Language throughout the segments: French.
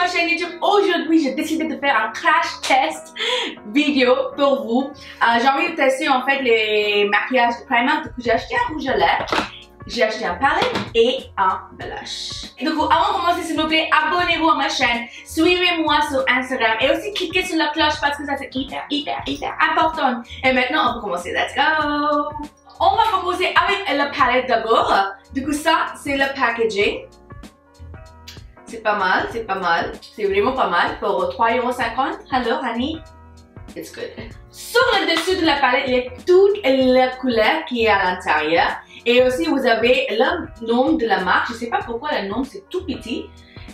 ma chaîne YouTube. Aujourd'hui, j'ai décidé de faire un crash test vidéo pour vous. J'ai envie de tester en fait les maquillages de primer. Du coup, j'ai acheté un rouge à lèvres, j'ai acheté un palette et un blush. Et du coup, avant de commencer, s'il vous plaît, abonnez-vous à ma chaîne, suivez-moi sur Instagram et aussi cliquez sur la cloche parce que ça c'est hyper important. Et maintenant, on peut commencer. Let's go! On va commencer avec la palette d'abord. Du coup, ça, c'est le packaging. C'est pas mal, c'est pas mal. C'est vraiment pas mal pour 3,50 €. Hello, honey. It's good. Sur le dessus de la palette, il y a toute la couleur qui est à l'intérieur. Et aussi, vous avez le nom de la marque. Je sais pas pourquoi le nom, c'est tout petit.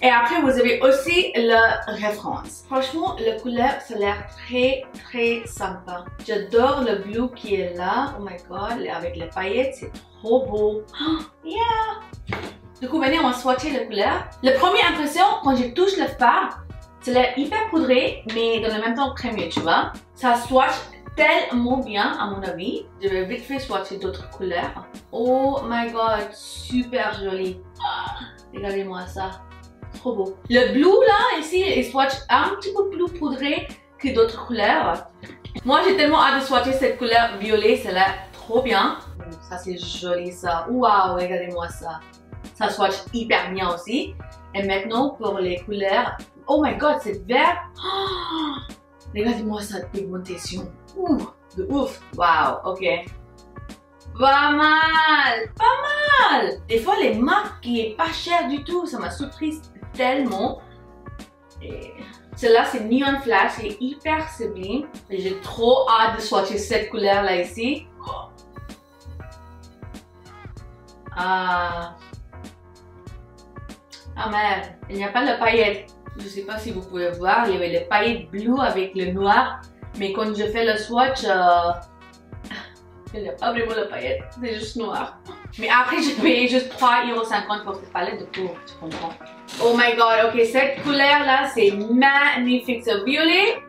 Et après, vous avez aussi la référence. Franchement, la couleur, ça a l'air très sympa. J'adore le bleu qui est là. Oh my god, avec les paillettes, c'est trop beau. Oh, yeah! Du coup, venez, on va swatcher la couleur. La première impression, quand je touche le fard, c'est l'air hyper poudré, mais dans le même temps crémeux, tu vois. Ça swatch tellement bien, à mon avis. Je vais vite fait swatcher d'autres couleurs. Oh my god, super joli. Regardez-moi ça. Trop beau. Le bleu là, ici, il swatch un petit peu plus poudré que d'autres couleurs. Moi, j'ai tellement hâte de swatcher cette couleur violet, ça a l'air trop bien. Ça, c'est joli ça. Waouh, regardez-moi ça. Ça swatch hyper bien aussi. Et maintenant, pour les couleurs, oh my god, c'est vert. Oh, regardez-moi cette pigmentation. De ouf. Waouh, ok. Pas mal, pas mal. Des fois, les marques qui est pas cher du tout, ça m'a surprise tellement. Et celle-là, c'est Neon Flash, c'est hyper sublime. Et j'ai trop hâte de swatcher cette couleur-là ici. Ah merde, il n'y a pas de paillettes. Je sais pas si vous pouvez voir, il y avait les paillettes bleues avec le noir. Mais quand je fais le swatch, il n'y a pas vraiment de paillettes, c'est juste noir. Mais après, j'ai payé juste 3,50 € pour cette palette, du coup, tu comprends. Oh my god, ok, cette couleur là, c'est magnifique, ce violet.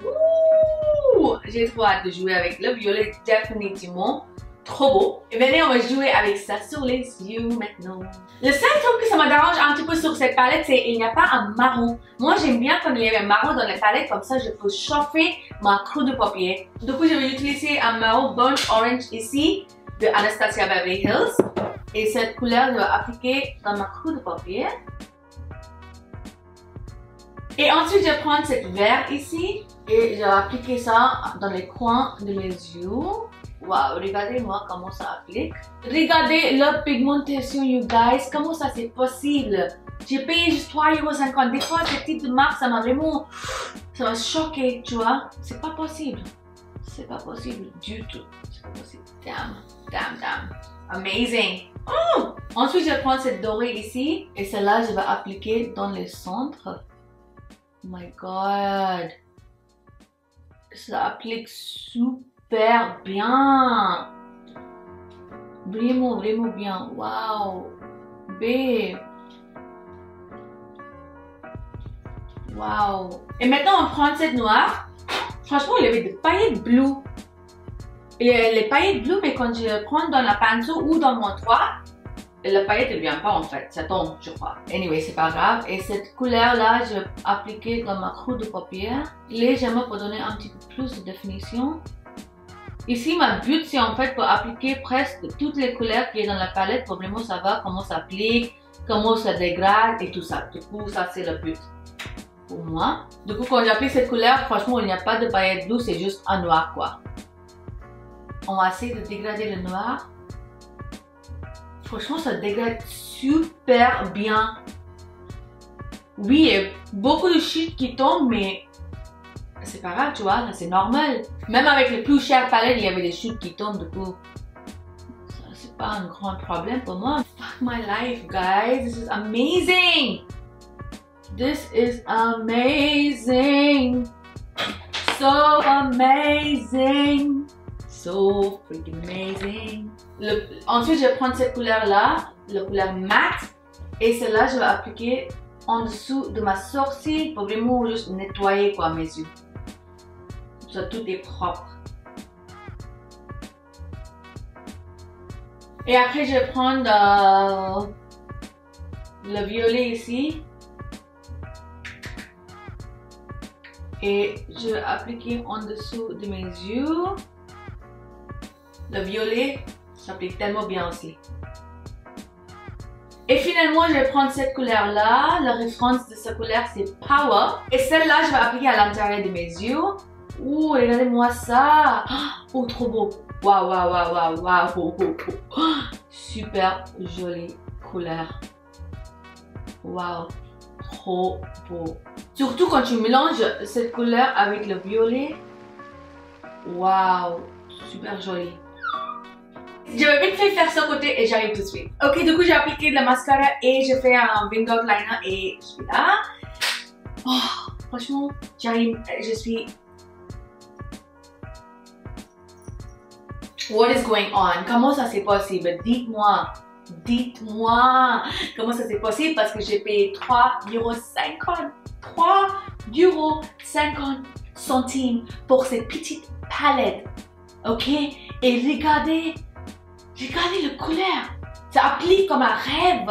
J'ai trop hâte de jouer avec le violet, définitivement. Trop beau. Et maintenant, on va jouer avec ça sur les yeux maintenant. Le seul truc que ça me dérange un petit peu sur cette palette, c'est qu'il n'y a pas un marron. Moi, j'aime bien quand il y a un marron dans la palette, comme ça, je peux chauffer ma creux de paupière. Du coup, je vais utiliser un marron Burnt Orange ici, de Anastasia Beverly Hills. Et cette couleur, je vais appliquer dans ma creux de paupière. Et ensuite, je vais prendre cette vert ici, et je vais appliquer ça dans les coins de mes yeux. Wow, regardez-moi comment ça applique. Regardez la pigmentation, you guys. Comment ça c'est possible? J'ai payé juste 3,50 €. Des fois, ce type de marque, ça m'a vraiment... ça m'a choqué, tu vois. C'est pas possible. C'est pas possible du tout. C'est pas possible. Damn. Amazing. Ensuite, je vais prendre cette dorée ici. Et celle-là, je vais appliquer dans le centre. Oh my god. Ça applique super bien. Vraiment bien. Wow. Babe. Wow. Et maintenant, on prend cette noire. Franchement, il y avait des paillettes bleues. Et les paillettes bleues, mais quand je prends dans la pinceau ou dans mon toit, la paillette ne vient pas en fait. Ça tombe, je crois. Anyway, c'est pas grave. Et cette couleur-là, je vais appliquer dans ma creux de paupière. Légèrement pour donner un petit peu plus de définition. Ici, ma but, c'est en fait pour appliquer presque toutes les couleurs qui est dans la palette pour vraiment savoir comment ça applique, comment ça dégrade et tout ça. Du coup, ça, c'est le but pour moi. Du coup, quand j'applique cette couleur, franchement, il n'y a pas de paillettes bleues, c'est juste un noir, quoi. On va essayer de dégrader le noir. Franchement, ça dégrade super bien. Oui, il y a beaucoup de chutes qui tombent, mais c'est pas grave, tu vois, c'est normal. Même avec les plus chères palettes, il y avait des chutes qui tombent, du coup, c'est pas un grand problème pour moi. Fuck my life, guys. This is amazing. This is amazing. So amazing. So freaking amazing. Ensuite, je vais prendre cette couleur-là, la couleur mat. Et celle-là, je vais appliquer en dessous de ma sourcil pour vraiment juste nettoyer quoi, mes yeux. Ça, tout est propre. Et après, je vais prendre le violet ici. Et je vais appliquer en dessous de mes yeux. Le violet s'applique tellement bien aussi. Et finalement, je vais prendre cette couleur-là. La référence de cette couleur, c'est Power. Et celle-là, je vais appliquer à l'intérieur de mes yeux. Ouh, regardez-moi ça. Oh, trop beau. Waouh, waouh, waouh, waouh, waouh. Super jolie couleur. Waouh, trop beau. Surtout quand tu mélanges cette couleur avec le violet. Waouh, super joli. Je vais vite fait faire ce côté et j'arrive tout de suite. Ok, du coup j'ai appliqué de la mascara et j'ai fait un wing outliner et je suis là. Oh, franchement, j'arrive, je suis... What is going on? Comment ça c'est possible? Dites-moi. Dites-moi comment ça c'est possible parce que j'ai payé 3,50 €. 3,50 € pour cette petite palette. Ok? Et regardez le couleur. Ça applique comme un rêve.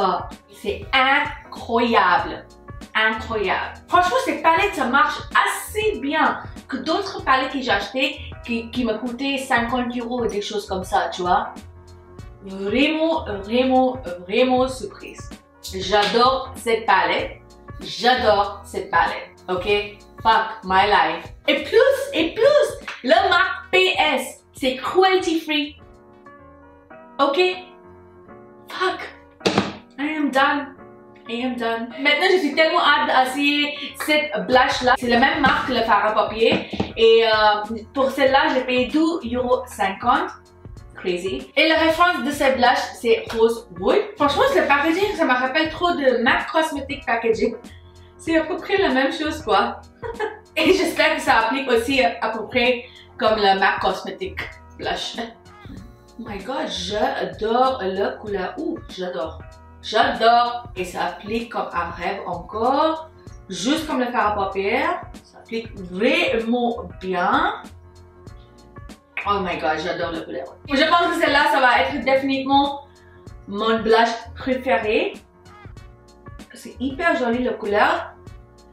C'est incroyable. Incroyable. Franchement, cette palette, ça marche assez bien que d'autres palettes que j'ai achetées qui me coûtaient 50 € et des choses comme ça, tu vois. Vraiment, vraiment, vraiment surprise. J'adore cette palette. J'adore cette palette. Ok? Fuck my life. Et plus, le marque PS, c'est cruelty free. Ok? Fuck. I am done. I am done. Maintenant, je suis tellement hâte d'essayer cette blush là. C'est la même marque que le fard à paupières. Et pour celle-là, j'ai payé 2,50 €. Crazy. Et la référence de cette blush, c'est Rose Wood. Franchement, le packaging, ça me rappelle trop de MAC Cosmetic Packaging. C'est à peu près la même chose, quoi. Et j'espère que ça applique aussi à peu près comme le MAC Cosmetic Blush. Oh my god, j'adore la couleur. Ouh, j'adore. J'adore. Et ça applique comme un rêve encore. Juste comme le fard à paupières. Ça applique vraiment bien. Oh my god, j'adore la couleur. Je pense que celle-là, ça va être définitivement mon blush préféré. C'est hyper joli la couleur.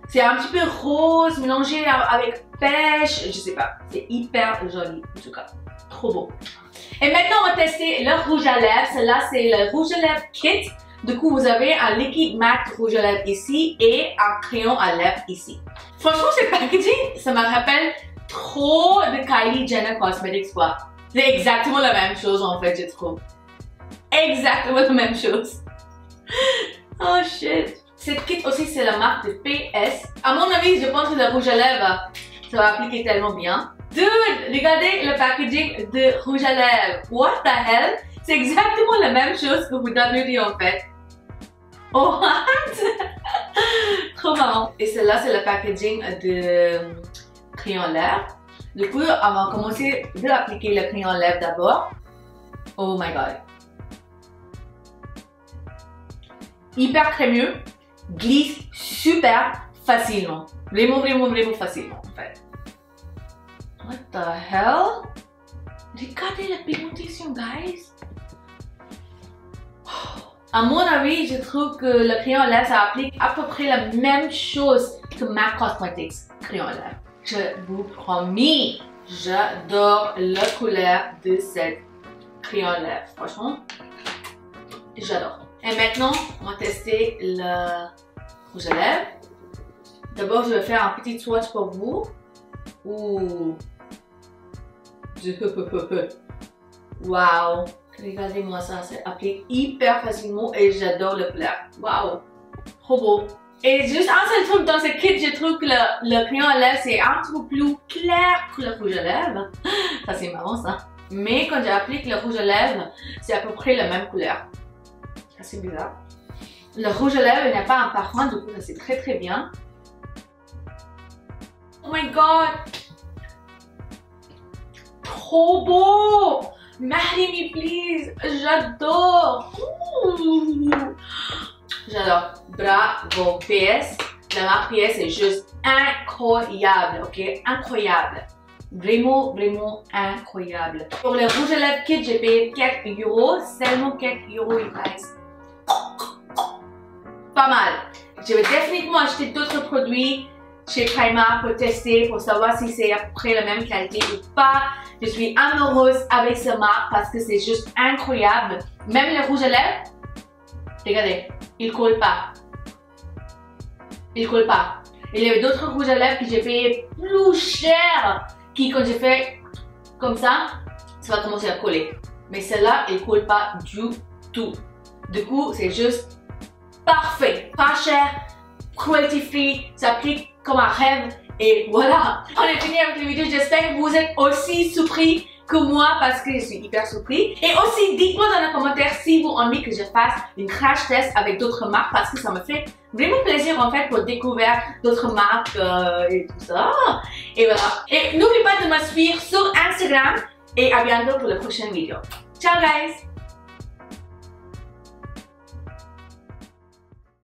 C'est un petit peu rose mélangé avec pêche. Je sais pas. C'est hyper joli en tout cas. Trop beau. Et maintenant, on va tester le rouge à lèvres. Celle-là, c'est le rouge à lèvres kit. Du coup, vous avez un liquide mat rouge à lèvres ici et un crayon à lèvres ici. Franchement, ce packaging, ça me rappelle trop de Kylie Jenner Cosmetics, quoi. C'est exactement la même chose, en fait, je trouve. Exactement la même chose. Oh shit. Cette kit aussi, c'est la marque de PS. À mon avis, je pense que le rouge à lèvres, ça va appliquer tellement bien. Dude, regardez le packaging de rouge à lèvres. What the hell? C'est exactement la même chose que WD en fait. Oh, what? Trop marrant. Et celle-là, c'est le packaging de crayon à lèvres. Du coup, on va commencer de appliquer le crayon à lèvres d'abord. Oh my god. Hyper crémeux, glisse super facilement. Vraiment, vraiment, vraiment facilement en fait. What the hell? Regardez la pigmentation, guys. À mon avis, je trouve que le crayon à lèvres, ça applique à peu près la même chose que MAC Cosmetics crayon à lèvres. Je vous promets, j'adore la couleur de cette crayon à lèvres. Franchement, j'adore. Et maintenant, on va tester le rouge à lèvres. D'abord, je vais faire un petit swatch pour vous. Ouh. Wow. Regardez-moi ça, ça applique hyper facilement et j'adore le couleur. Wow. Trop beau. Et juste un seul truc dans ce kit, je trouve que le crayon à lèvres, c'est un peu plus clair que le rouge à lèvres. Ça, c'est marrant, ça. Mais quand j'applique le rouge à lèvres, c'est à peu près la même couleur. C'est bizarre. Le rouge à lèvres, il n'y a pas un parfum, du coup, ça c'est très très bien. Oh my god! Trop beau! Marry me please! J'adore! J'adore. Bravo! PS, la marque PS est juste incroyable, ok? Incroyable. Vraiment, vraiment incroyable. Pour le rouge à lèvres kit, j'ai payé 4 €. Seulement 4 €, you guys. Pas mal. Je vais définitivement acheter d'autres produits chez Primark pour tester, pour savoir si c'est à peu près la même qualité ou pas. Je suis amoureuse avec ce marque parce que c'est juste incroyable. Même les rouges à lèvres, regardez, ils ne collent pas. Ils ne collent pas. Il y avait d'autres rouges à lèvres que j'ai payé plus cher, qui quand j'ai fait comme ça va commencer à coller. Mais celle-là, elle ne colle pas du tout. Du coup, c'est juste parfait, pas cher, cruelty free, ça applique comme un rêve. Et voilà, on est fini avec la vidéo. J'espère que vous êtes aussi surpris que moi parce que je suis hyper surpris. Et aussi, dites-moi dans les commentaires si vous avez envie que je fasse une crash test avec d'autres marques parce que ça me fait vraiment plaisir en fait pour découvrir d'autres marques et tout ça. Et voilà. Et n'oubliez pas de me suivre sur Instagram et à bientôt pour la prochaine vidéo. Ciao guys!